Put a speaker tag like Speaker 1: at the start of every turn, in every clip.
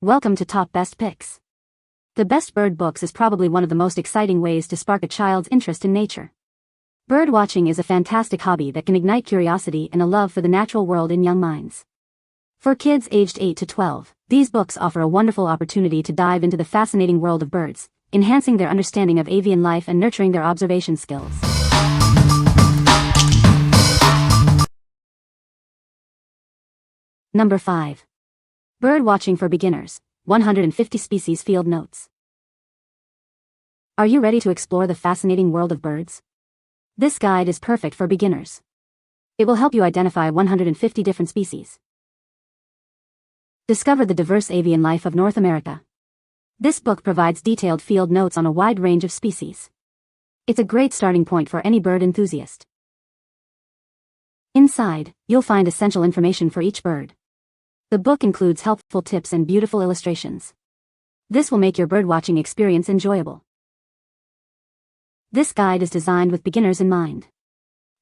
Speaker 1: Welcome to Top Best Picks. The best bird books is probably one of the most exciting ways to spark a child's interest in nature. Bird watching is a fantastic hobby that can ignite curiosity and a love for the natural world in young minds. For kids aged 8 to 12, these books offer a wonderful opportunity to dive into the fascinating world of birds, enhancing their understanding of avian life and nurturing their observation skills. Number 5. Bird Watching for Beginners, 150 Species Field Notes. Are you ready to explore the fascinating world of birds? This guide is perfect for beginners. It will help you identify 150 different species. Discover the diverse avian life of North America. This book provides detailed field notes on a wide range of species. It's a great starting point for any bird enthusiast. Inside, you'll find essential information for each bird. The book includes helpful tips and beautiful illustrations. This will make your birdwatching experience enjoyable. This guide is designed with beginners in mind.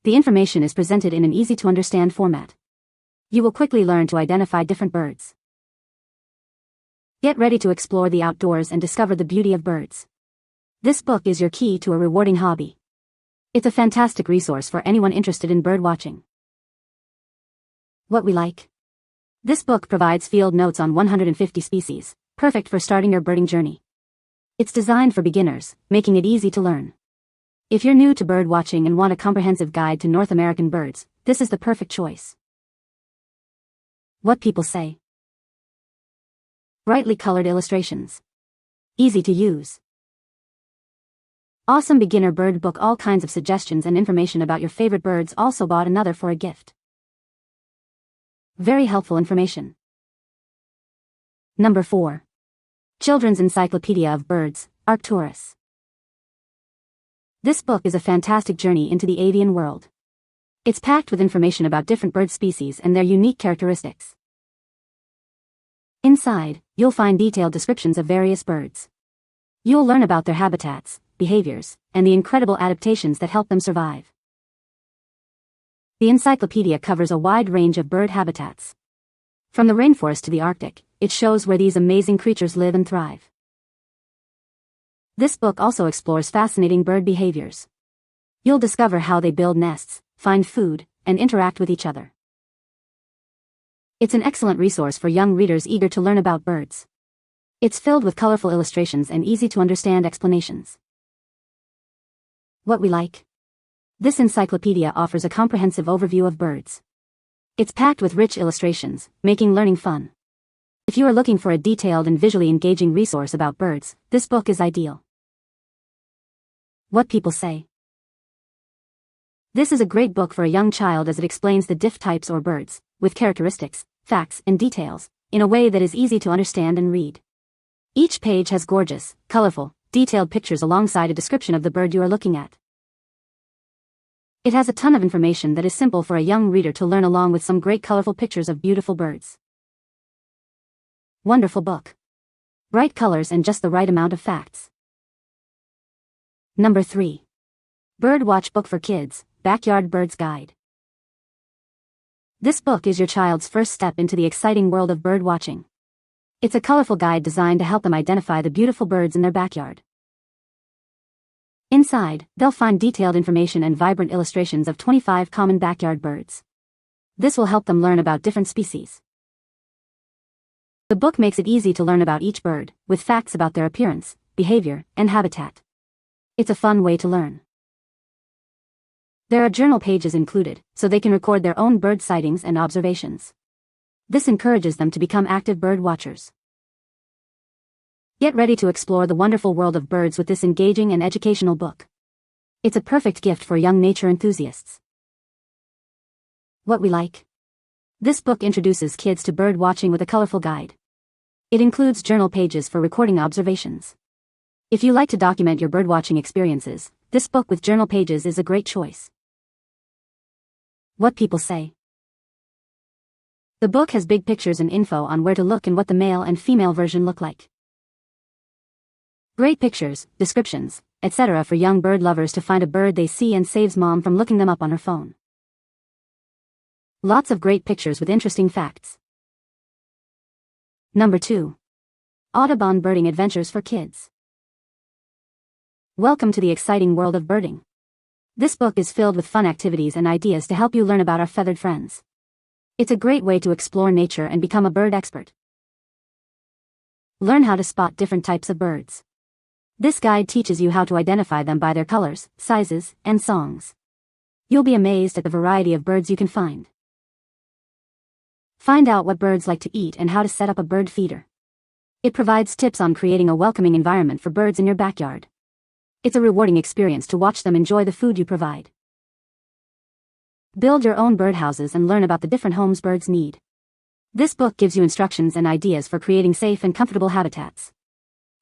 Speaker 1: The information is presented in an easy-to-understand format. You will quickly learn to identify different birds. Get ready to explore the outdoors and discover the beauty of birds. This book is your key to a rewarding hobby. It's a fantastic resource for anyone interested in birdwatching. What we like. This book provides field notes on 150 species, perfect for starting your birding journey. It's designed for beginners, making it easy to learn. If you're new to bird watching and want a comprehensive guide to North American birds, this is the perfect choice. What people say. Brightly colored illustrations. Easy to use. Awesome beginner bird book. All kinds of suggestions and information about your favorite birds. Also bought another for a gift. Very helpful information. Number 4. Children's Encyclopedia of Birds, Arcturus. This book is a fantastic journey into the avian world. It's packed with information about different bird species and their unique characteristics. Inside, you'll find detailed descriptions of various birds. You'll learn about their habitats, behaviors, and the incredible adaptations that help them survive. The encyclopedia covers a wide range of bird habitats. From the rainforest to the Arctic, it shows where these amazing creatures live and thrive. This book also explores fascinating bird behaviors. You'll discover how they build nests, find food, and interact with each other. It's an excellent resource for young readers eager to learn about birds. It's filled with colorful illustrations and easy-to-understand explanations. What we like. This encyclopedia offers a comprehensive overview of birds. It's packed with rich illustrations, making learning fun. If you are looking for a detailed and visually engaging resource about birds, this book is ideal. What people say. This is a great book for a young child as it explains the diff types or birds, with characteristics, facts, and details, in a way that is easy to understand and read. Each page has gorgeous, colorful, detailed pictures alongside a description of the bird you are looking at. It has a ton of information that is simple for a young reader to learn along with some great colorful pictures of beautiful birds. Wonderful book. Bright colors and just the right amount of facts. Number 3. Bird Watch Book for Kids, Backyard Birds Guide. This book is your child's first step into the exciting world of bird watching. It's a colorful guide designed to help them identify the beautiful birds in their backyard. Inside, they'll find detailed information and vibrant illustrations of 25 common backyard birds. This will help them learn about different species. The book makes it easy to learn about each bird, with facts about their appearance, behavior, and habitat. It's a fun way to learn. There are journal pages included, so they can record their own bird sightings and observations. This encourages them to become active bird watchers. Get ready to explore the wonderful world of birds with this engaging and educational book. It's a perfect gift for young nature enthusiasts. What we like. This book introduces kids to bird watching with a colorful guide. It includes journal pages for recording observations. If you like to document your birdwatching experiences, this book with journal pages is a great choice. What people say. The book has big pictures and info on where to look and what the male and female version look like. Great pictures, descriptions, etc. for young bird lovers to find a bird they see and saves mom from looking them up on her phone. Lots of great pictures with interesting facts. Number 2. Audubon Birding Adventures for Kids. Welcome to the exciting world of birding. This book is filled with fun activities and ideas to help you learn about our feathered friends. It's a great way to explore nature and become a bird expert. Learn how to spot different types of birds. This guide teaches you how to identify them by their colors, sizes, and songs. You'll be amazed at the variety of birds you can find. Find out what birds like to eat and how to set up a bird feeder. It provides tips on creating a welcoming environment for birds in your backyard. It's a rewarding experience to watch them enjoy the food you provide. Build your own birdhouses and learn about the different homes birds need. This book gives you instructions and ideas for creating safe and comfortable habitats.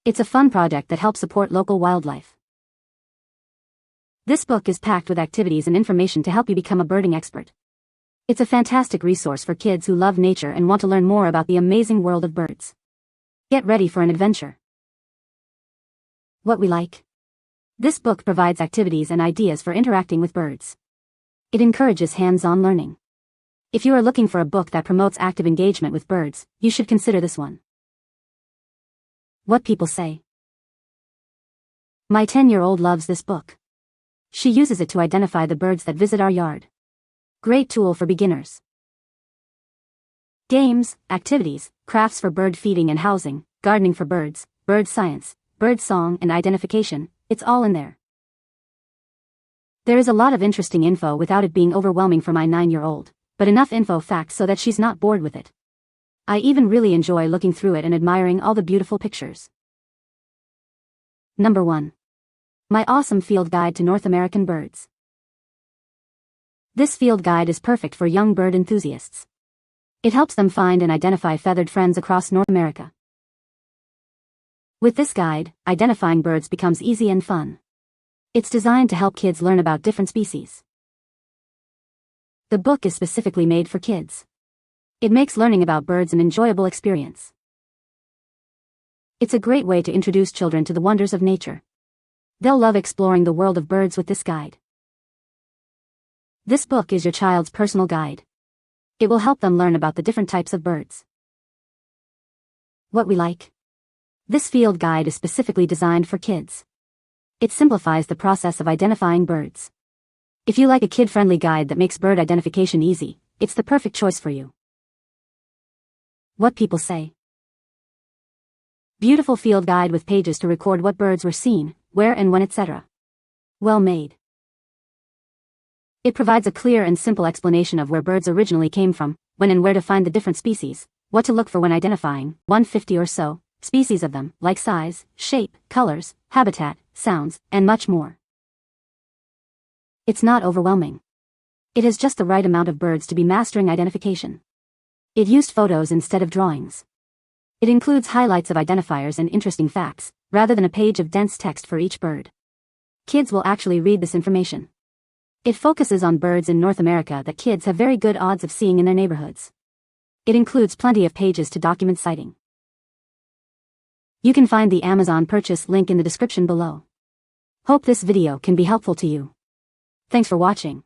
Speaker 1: It's a fun project that helps support local wildlife. This book is packed with activities and information to help you become a birding expert. It's a fantastic resource for kids who love nature and want to learn more about the amazing world of birds. Get ready for an adventure. What we like. This book provides activities and ideas for interacting with birds. It encourages hands-on learning. If you are looking for a book that promotes active engagement with birds, you should consider this one. What people say. My 10-year-old loves this book. She uses it to identify the birds that visit our yard. Great tool for beginners. Games, activities, crafts for bird feeding and housing, gardening for birds, bird science, bird song and identification, it's all in there. There is a lot of interesting info without it being overwhelming for my 9-year-old, but enough info facts so that she's not bored with it. I even really enjoy looking through it and admiring all the beautiful pictures. Number 1. My awesome field guide to North American birds. This field guide is perfect for young bird enthusiasts. It helps them find and identify feathered friends across North America. With this guide, identifying birds becomes easy and fun. It's designed to help kids learn about different species. The book is specifically made for kids. It makes learning about birds an enjoyable experience. It's a great way to introduce children to the wonders of nature. They'll love exploring the world of birds with this guide. This book is your child's personal guide. It will help them learn about the different types of birds. What we like. This field guide is specifically designed for kids. It simplifies the process of identifying birds. If you like a kid-friendly guide that makes bird identification easy, it's the perfect choice for you. What people say. Beautiful field guide with pages to record what birds were seen, where and when, etc. Well made. It provides a clear and simple explanation of where birds originally came from, when and where to find the different species, what to look for when identifying 150 or so species of them, like size, shape, colors, habitat, sounds, and much more. It's not overwhelming. It has just the right amount of birds to be mastering identification. It used photos instead of drawings. It includes highlights of identifiers and interesting facts, rather than a page of dense text for each bird. Kids will actually read this information. It focuses on birds in North America that kids have very good odds of seeing in their neighborhoods. It includes plenty of pages to document sighting. You can find the Amazon purchase link in the description below. Hope this video can be helpful to you. Thanks for watching.